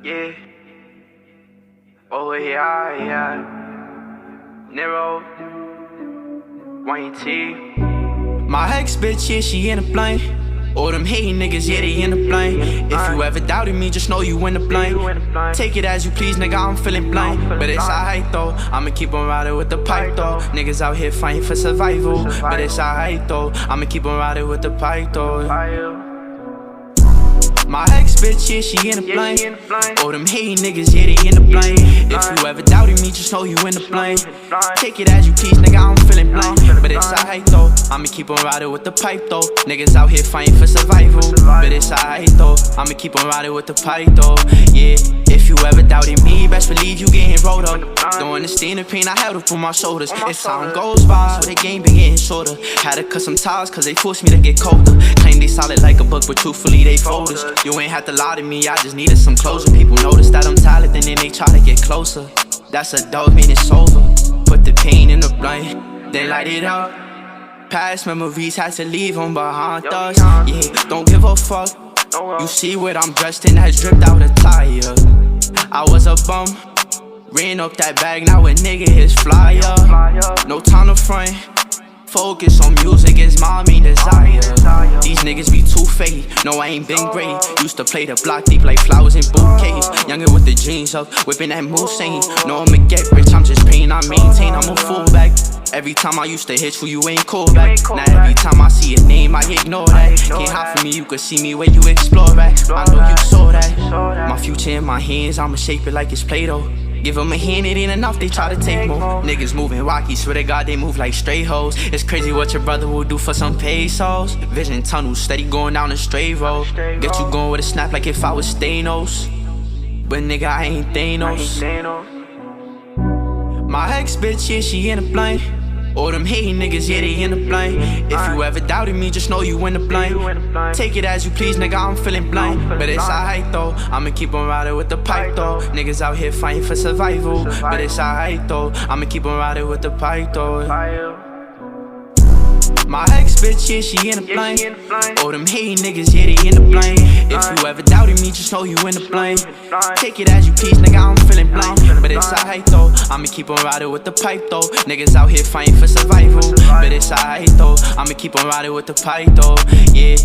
Yeah. Oh yeah. Nero. YT. My ex bitch, yeah, she in the plane. All them hating niggas, yeah, they in the plane. If you ever doubted me, just know you in the plane. Take it as you please, nigga, I'm feeling blind. But it's alright though, I'ma keep on riding with the pipe though. Niggas out here fighting for survival. But it's alright though, I'ma keep on riding with the pipe though. My ex bitch, yeah, she in the plane. All them hating niggas, yeah, they in the plane. If you ever doubted me, just know you in the plane. Take it as you please, nigga, I'm feeling blind. But it's alright though, I'ma keep on riding with the pipe though. Niggas out here fighting for survival. But it's alright though, I'ma keep on riding with the pipe though. Yeah, if you ever doubted me, best believe you getting rolled up. Don't understand the pain I held up on my shoulders. As time goes by, so the game been getting shorter. Had to cut some ties, cause they forced me to get colder. Claim they solid like a book, but truthfully they folders. You ain't have to lie to me, I just needed some closure. People notice that I'm talented and then they try to get closer. That's a dog, mean it's over. Put the pain in the blunt, then light it up. Past memories had to leave them behind us. Yeah, don't give a fuck. You see what I'm dressed in, has dripped out a tire. I was a bum, ran up that bag, now a nigga is flyer. No time to front, focus on music is my main desire. These niggas be too fake, no I ain't been great. Used to play the block deep like flowers and bouquets. Younger with the dreams of whipping that Moussain. No I'ma get rich, I'm just paying, I maintain, I'm a fullback. Every time I used to hit you, you ain't call back. Now every time I see a name, I ignore that. Can't hide from me, you can see me where you explore back. I know you saw that. My future in my hands, I'ma shape it like it's Play-Doh. Give them a hand, it ain't enough, they try to take more. Niggas moving wacky, swear to God they move like stray hoes. It's crazy what your brother will do for some pesos. Vision tunnel, steady going down a straight road. Get you going with a snap like if I was Thanos. But nigga, I ain't Thanos. My ex bitch, yeah, she in the plane. All them hating niggas, yeah, they in the plane. If you ever doubted me, just know you in the plane. Take it as you please, nigga, I'm feeling blind. But it's alright though, I'ma keep on riding with the pipe though. Niggas out here fighting for survival. But it's alright though, I'ma keep on riding with the pipe though. My ex bitch, yeah, she in the plane. All them hating niggas, yeah, they in the plane. If you ever doubted me, just know you in the plane. Take it as you please, nigga, I'm feeling blind. But it's alright though, I'ma keep on riding with the pipe though. Niggas out here fighting for survival. But it's alright though, I'ma keep on riding with the pipe though. Yeah.